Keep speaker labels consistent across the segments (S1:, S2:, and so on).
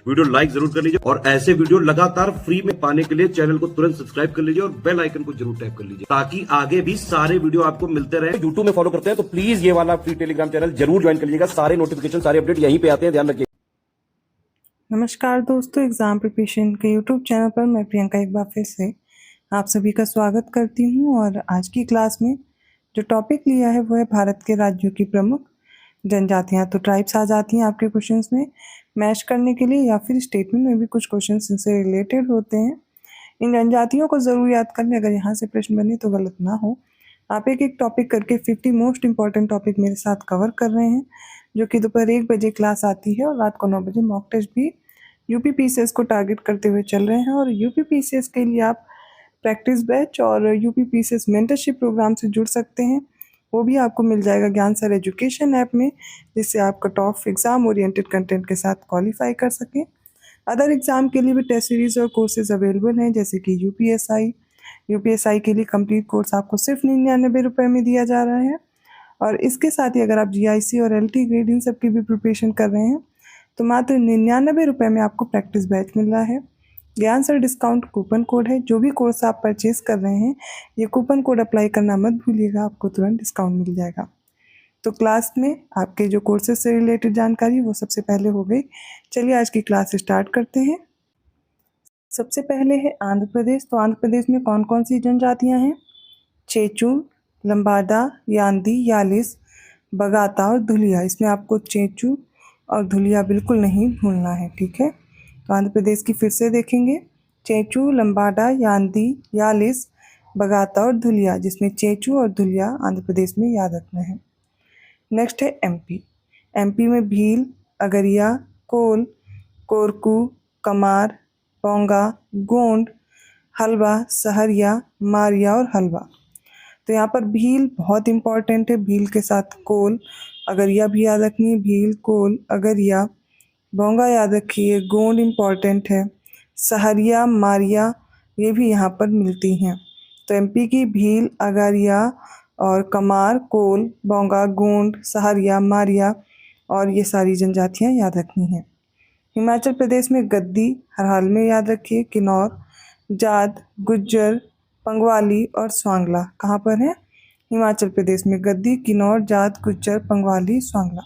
S1: Video like जरूर कर लीजिए और ऐसे वीडियो लगातार फ्री में पाने के लिए चैनल को तुरंत सब्सक्राइब कर लीजिए और बेल आइकन को जरूर टैप कर लीजिए ताकि आगे भी सारे वीडियो आपको मिलते रहे। यूट्यूब में फॉलो करते हैं तो प्लीज ये वाला फ्री टेलीग्राम चैनल जरूर ज्वाइन कर लीजिएगा। सारे नोटिफिकेशन सारे अपडेट यहीं पे आते हैं, ध्यान रखिए।
S2: नमस्कार दोस्तों, एग्ज़ाम प्रिपरेशन के यूट्यूब चैनल पर मैं प्रियंका एक बार फिर से आप सभी का स्वागत करती हूं। और आज की क्लास में जो टॉपिक लिया है वो है भारत के राज्यों की प्रमुख जनजातियां। तो ट्राइब्स आ जाती हैं आपके क्वेश्चंस में मैच करने के लिए, या फिर स्टेटमेंट में भी कुछ क्वेश्चंस इनसे रिलेटेड होते हैं। इन जनजातियों को ज़रूर याद कर लें, अगर यहाँ से प्रश्न बने तो गलत ना हो। आप एक एक टॉपिक करके 50 मोस्ट इंपॉर्टेंट टॉपिक मेरे साथ कवर कर रहे हैं, जो कि दोपहर 1 बजे क्लास आती है और रात को 9 बजे मॉक टेस्ट भी यूपीपीसीएस को टारगेट करते हुए चल रहे हैं। और यूपीपीसीएस के लिए आप प्रैक्टिस बैच और यूपीपीसीएस मेंटरशिप प्रोग्राम से जुड़ सकते हैं। वो भी आपको मिल जाएगा ज्ञान सर एजुकेशन ऐप में, जिससे आप cut off exam oriented content के साथ क्वालिफाई कर सकें। अदर एग्ज़ाम के लिए भी टेस्ट सीरीज़ और कोर्सेज अवेलेबल हैं, जैसे कि यूपीएसआई के लिए कंप्लीट कोर्स आपको सिर्फ 99 रुपये में दिया जा रहा है। और इसके साथ ही अगर आप जीआईसी और एलटी ग्रेड इन सब की भी प्रिपरेशन कर रहे हैं तो मात्र 99 रुपये में आपको प्रैक्टिस बैच मिल रहा है। ज्ञान सर डिस्काउंट कूपन कोड है। जो भी कोर्स आप परचेज कर रहे हैं ये कूपन कोड अप्लाई करना मत भूलिएगा, आपको तुरंत डिस्काउंट मिल जाएगा। तो क्लास में आपके जो कोर्सेज से रिलेटेड जानकारी वो सबसे पहले हो गई। चलिए आज की क्लास स्टार्ट करते हैं। सबसे पहले है आंध्र प्रदेश। तो आंध्र प्रदेश में कौन कौन सी जनजातियां हैं? चेचू, लंबाडा, यांदी, यालिस, बगाता और धुलिया। इसमें आपको चेचू और धुलिया बिल्कुल नहीं भूलना है, ठीक है। तो आंध्र प्रदेश की फिर से देखेंगे, चेचू, लंबाडा, यांदी, यालिस, बगाता और धुलिया, जिसमें चेचू और धुलिया आंध्र प्रदेश में याद रखना है। नेक्स्ट है एमपी। एमपी में भील, अगरिया, कोल, कोरकू, कमार, पोंगा, गोंड, हलवा, सहरिया, मारिया और हलवा। तो यहाँ पर भील बहुत इंपॉर्टेंट है। भील के साथ कोल, अगरिया भी याद रखनी है। भील, कोल, अगरिया, बोंगा याद रखिए। गोंड इम्पॉर्टेंट है। सहरिया, मारिया ये भी यहाँ पर मिलती हैं। तो एमपी की भील, अगरिया और कमार, कोल, बोंगा, गोंड, सहरिया, मारिया और ये सारी जनजातियाँ याद रखनी हैं। हिमाचल प्रदेश में गद्दी हर हाल में याद रखिए। किन्नौर, जाट, गुज्जर, पंगवाली और स्वांगला कहाँ पर है? हिमाचल प्रदेश में गद्दी, किन्नौर, जाट, गुज्जर, पंगवाली, स्वांगला।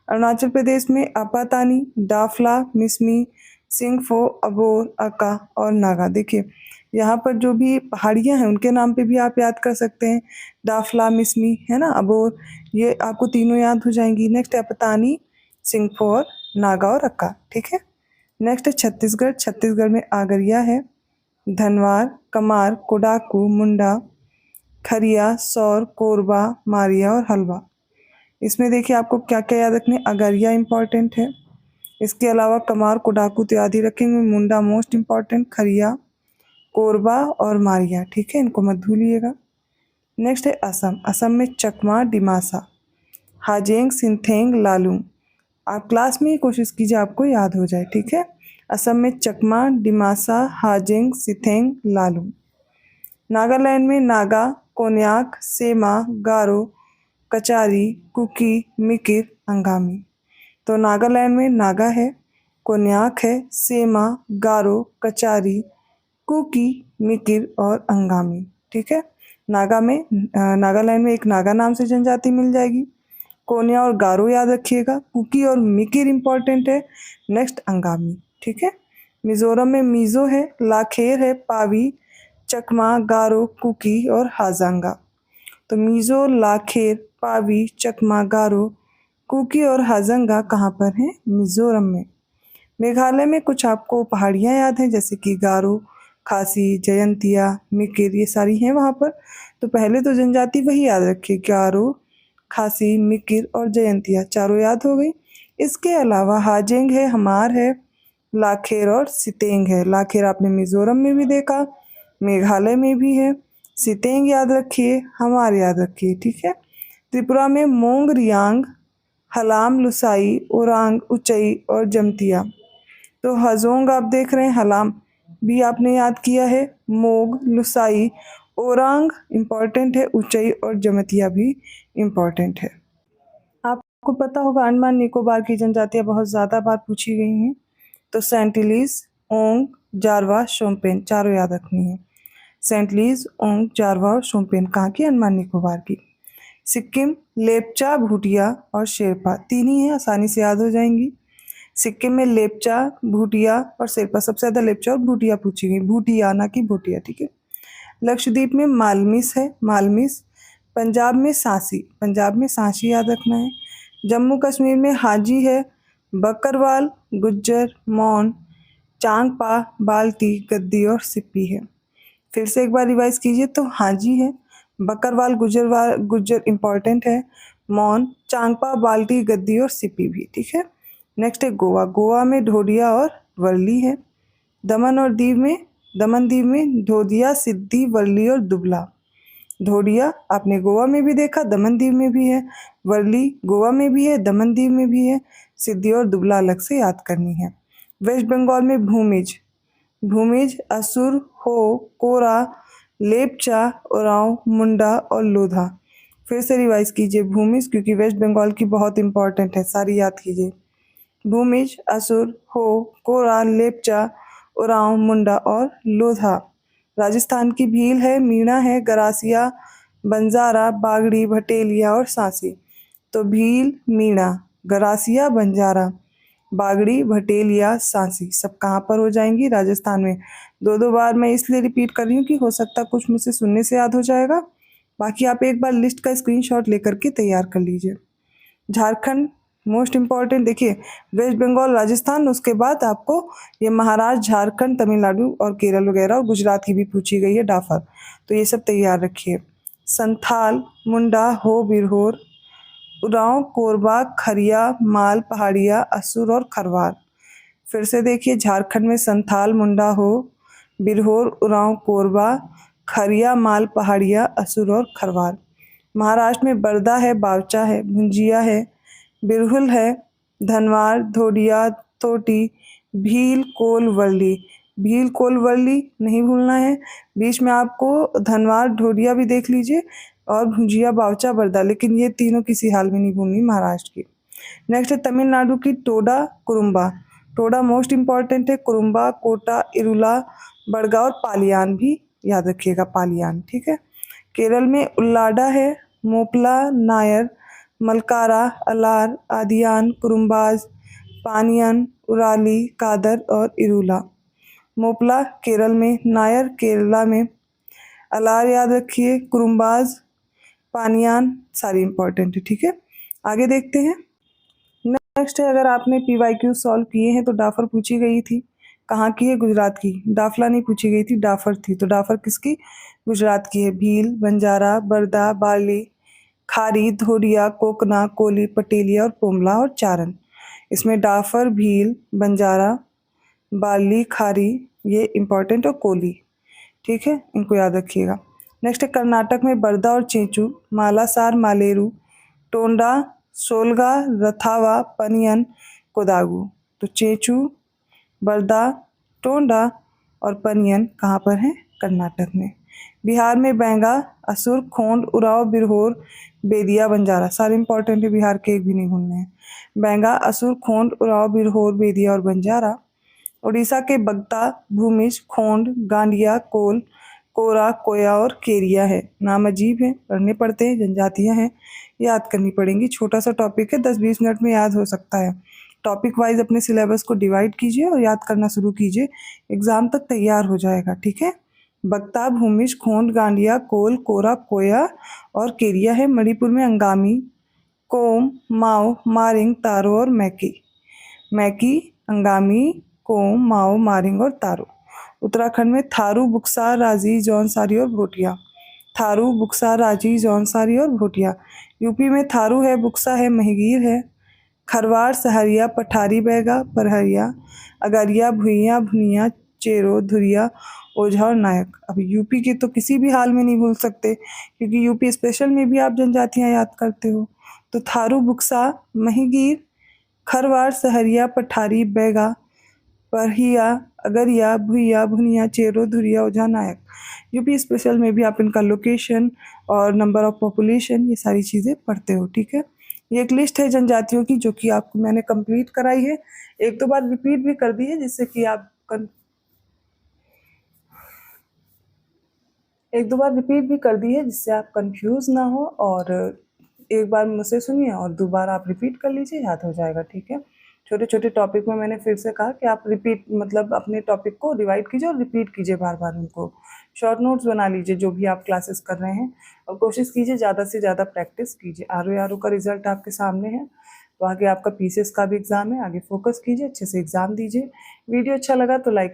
S2: अरुणाचल प्रदेश में अपातानी, डाफला, मिसमी, सिंगफो, अबोर, अका और नागा। देखिए यहाँ पर जो भी पहाड़ियाँ हैं उनके नाम पे भी आप याद कर सकते हैं। डाफला, मिसमी है ना, अबोर, ये आपको तीनों याद हो जाएंगी। नेक्स्ट है अपातानी, सिंगफो और नागा और अक्का, ठीक है। नेक्स्ट है छत्तीसगढ़। छत्तीसगढ़ में आगरिया है, धनवार, कमार, कोडाकू, मुंडा, खरिया, सौर, कोरबा, मारिया और हलवा। इसमें देखिए आपको क्या क्या याद रखने, अगरिया इंपॉर्टेंट है। इसके अलावा कमार, कोडाकू तो याद ही रखेंगे। मुंडा मोस्ट इम्पॉर्टेंट, खरिया, कोरबा और मारिया, ठीक है, इनको मत भूलिएगा। नेक्स्ट है असम। असम में चकमा, डिमासा, हाजेंग, सिंथेंग, लालूंग। आप क्लास में ही कोशिश कीजिए आपको याद हो जाए, ठीक है। असम में चकमा, डिमासा, हाजेंग, सिथेंग, लालूंग। नागालैंड में नागा, कोन्याक, सेमा, गारो, कचारी, कुकी, मिकिर, अंगामी। तो नागालैंड में नागा है, कोन्याक है, सेमा, गारो, कचारी, कुकी, मिकिर और अंगामी, ठीक है। नागालैंड में एक नागा नाम से जनजाति मिल जाएगी। कोन्या और गारो याद रखिएगा। कुकी और मिकिर इम्पॉर्टेंट है। नेक्स्ट अंगामी, ठीक है। मिजोरम में मीज़ो है, लाखेर है, पावी, चकमा, गारो, कुकी और हाजांगा। तो मीज़ो, लाखेर, पावी, चकमा, गारो, कुकी और हाजांगा कहाँ पर हैं? मिजोरम में। मेघालय में कुछ आपको पहाड़ियाँ याद हैं, जैसे कि गारो, खासी, जयंतिया, मिकिर, ये सारी हैं वहाँ पर। तो पहले तो जनजाति वही याद रखिए, गारो, खासी, मिकिर और जयंतिया, चारों याद हो गई। इसके अलावा हाजेंग है, हमार है, लाखेर और सितेंग है। लाखेर आपने मिजोरम में भी देखा, मेघालय में भी है। सितेंग याद रखिए, हमार याद रखिए, ठीक है। त्रिपुरा में मोंग, रियांग, हलाम, लुसाई, ओरांग, उचई और जमतिया। तो हजोंग आप देख रहे हैं, हलाम भी आपने याद किया है, मोग, लुसाई, ओरांग इम्पॉर्टेंट है, उचई और जमतिया भी इम्पॉर्टेंट है। आपको पता होगा अंडमान निकोबार की जनजातियाँ बहुत ज़्यादा बार पूछी गई हैं। तो सेंटिलीज, ओंग, जारवा, शोम्पेन चारों याद रखनी है। सेंटलीज, ओंग, जारवा और शोम्पेन कहाँ की? अंडमान निकोबार की। सिक्किम, लेपचा, भूटिया और शेरपा तीन ही हैं, आसानी से याद हो जाएंगी। सिक्किम में लेपचा, भूटिया और शेरपा, सबसे ज़्यादा लेपचा और भूटिया पूछी गई, भूटिया ना कि भूटिया, ठीक है। लक्षद्वीप में मालमिस है, मालमिस। पंजाब में सांसी, पंजाब में सांसी याद रखना है। जम्मू कश्मीर में हाजी है, बकरवाल, गुज्जर, मौन, चांगपा, बाल्टी, गद्दी और सिप्पी है। फिर से एक बार रिवाइज कीजिए, तो हाजी है, बकरवाल, गुज्जर इंपॉर्टेंट है, मौन, चांगपा, बाल्टी, गद्दी और सिप्पी भी, ठीक है। नेक्स्ट है गोवा, गोवा में ढोडिया और वर्ली है। दमन दीव में ढोदिया, सिद्धि, वर्ली और दुबला। ढोडिया आपने गोवा में भी देखा, दमन दीव में भी है, वर्ली गोवा में भी है, दमन दीव में भी है, सिद्धि और दुबला अलग से याद करनी है। वेस्ट बंगाल में भूमिज, भूमिज, असुर, हो, कोरा, लेपचा, उरांव, मुंडा और लोधा। फिर से रिवाइज कीजिए भूमिज, क्योंकि वेस्ट बंगाल की बहुत इंपॉर्टेंट है, सारी याद कीजिए। भूमिज, असुर, हो, कोरा, लेपचा, उरांव, मुंडा और लोधा। राजस्थान की भील है, मीणा है, गरासिया, बंजारा, बागड़ी, भटेलिया और सांसी। तो भील, मीणा, गरासिया, बंजारा, बागड़ी, भटेलिया, सांसी सब कहाँ पर हो जाएंगी? राजस्थान में। दो दो बार मैं इसलिए रिपीट कर रही हूँ कि हो सकता है कुछ मुझसे सुनने से याद हो जाएगा, बाकी आप एक बार लिस्ट का स्क्रीनशॉट लेकर के तैयार कर लीजिए। झारखंड मोस्ट इम्पॉर्टेंट, देखिए वेस्ट बंगाल, राजस्थान, उसके बाद आपको ये महाराष्ट्र, झारखंड, तमिलनाडु और केरल वगैरह और गुजरात की भी पूछी गई है, डाफर, तो ये सब तैयार रखिए। संथाल, मुंडा, हो, बिरहोर, उरांव, कोरबा, खरिया, माल, पहाड़िया, असुर और खरवार। फिर से देखिए, झारखंड में संथाल, मुंडा, हो, बिरहोर, उरांव, कोरबा, खरिया, माल, पहाड़िया, असुर और खरवार। महाराष्ट्र में बरदा है, बावचा है, भुंजिया है, बिरहुल है, धनवार, धोडिया, तोटी, भील, कोल, वर्ली। भील, कोल, वर्ली नहीं भूलना है। बीच में आपको धनवार, ढोडिया भी देख लीजिए और भुंजिया, बावचा, बरदा, लेकिन ये तीनों किसी हाल में नहीं भूलनी महाराष्ट्र की। नेक्स्ट है तमिलनाडु की टोडा, कुरुम्बा। टोडा मोस्ट इंपॉर्टेंट है, कुरुम्बा, कोटा, इरुला, बड़गा और पालियान भी याद रखिएगा, पालियान, ठीक है। केरल में उल्लाडा है, मोपला, नायर, मलकारा, अलार, आदियान, कुरुम्बाज, पानियन, उराली, कादर और इरुला। मोपला केरल में, नायर केरला में, अलार याद रखिए, कुरुम्बाज, पानियान सारी इंपॉर्टेंट है, ठीक है। आगे देखते हैं। नेक्स्ट है, अगर आपने PYQ सॉल्व किए हैं तो डाफर पूछी गई थी, कहाँ की है? गुजरात की। डाफला नहीं पूछी गई थी, डाफर थी, तो डाफर किसकी? गुजरात की है। भील, बंजारा, बरदा, बाली, खारी, धोरिया, कोकना, कोली, पटेलिया और पोमला और चारण। इसमें डाफर, भील, बंजारा, बाली, खारी ये इंपॉर्टेंट और कोली, ठीक है, इनको याद रखिएगा। नेक्स्ट है कर्नाटक में बरदा और चेंचू, मालासार, मालेरू, टोंडा, सोलगा, रथावा, पनियन, कोदागू। तो चेंचू, बरदा, टोंडा और पनियन कहाँ पर है? कर्नाटक में। बिहार में बैंगा, असुर, खोंड, उराव, बिरहोर, बेदिया, बंजारा सारे इंपॉर्टेंट है, बिहार के एक भी नहीं भूलने हैं। बैंगा, असुर, खोंड, उराव, बिरहोर, बेदिया और बंजारा। उड़ीसा के बगता, भूमिज, खोंड, गांडिया, कोल, कोरा, कोया और केरिया है। नाम अजीब है, पढ़ने पड़ते हैं, जनजातियां हैं, याद करनी पड़ेंगी। छोटा सा टॉपिक है, 10-20 मिनट में याद हो सकता है। टॉपिक वाइज अपने सिलेबस को डिवाइड कीजिए और याद करना शुरू कीजिए, एग्जाम तक तैयार हो जाएगा, ठीक है। बगता, भूमिज, खोंड, गांडिया, कोल, कोरा, कोया और केरिया है। मणिपुर में अंगामी, कोम, माओ, मारिंग, तारो और मैकी। मैकी, अंगामी, कोम, माओ, मारिंग और तारो। उत्तराखंड में थारू, बुक्सा, राजी, जौनसारी और भोटिया। थारू, बुक्सा, राजी, जौनसारी और भोटिया। यूपी में थारू है, बुक्सा है, महिगीर है, खरवार, सहरिया, पठारी, बैगा, परहरिया, अगरिया, भुइया, भुनिया, चेरो, धुरिया, ओझा और नायक। अब यूपी के तो किसी भी हाल में नहीं भूल सकते, क्योंकि यूपी स्पेशल में भी आप जनजातियां याद करते हो। तो थारू, बुक्सा, महिगीर, खरवार, सहरिया, पठारी, बैगा, परहिया, अगरिया, भुइया, भुनिया, चेरो, धुरिया, ओझा, नायक। यूपी स्पेशल में भी आप इनका लोकेशन और नंबर ऑफ पॉपुलेशन ये सारी चीज़ें पढ़ते हो, ठीक है। ये एक लिस्ट है जनजातियों की जो कि आपको मैंने कंप्लीट कराई है, एक दो बार रिपीट भी कर दी है जिससे कि आप एक दो बार रिपीट भी कर दी है जिससे आप कंफ्यूज ना हो, और एक बार मुझसे सुनिए और दोबारा आप रिपीट कर लीजिए, याद हो जाएगा। ठीक है, छोटे छोटे टॉपिक में मैंने फिर से कहा कि आप रिपीट मतलब अपने टॉपिक को रिवाइड कीजिए और रिपीट कीजिए बार बार उनको। शॉर्ट नोट्स बना लीजिए जो भी आप क्लासेस कर रहे हैं, और कोशिश कीजिए ज़्यादा से ज़्यादा प्रैक्टिस कीजिए। आर का रिजल्ट आपके सामने है, तो आगे आपका पीसीएस का भी एग्ज़ाम है, आगे फोकस कीजिए, अच्छे से एग्ज़ाम दीजिए। वीडियो अच्छा लगा तो लाइक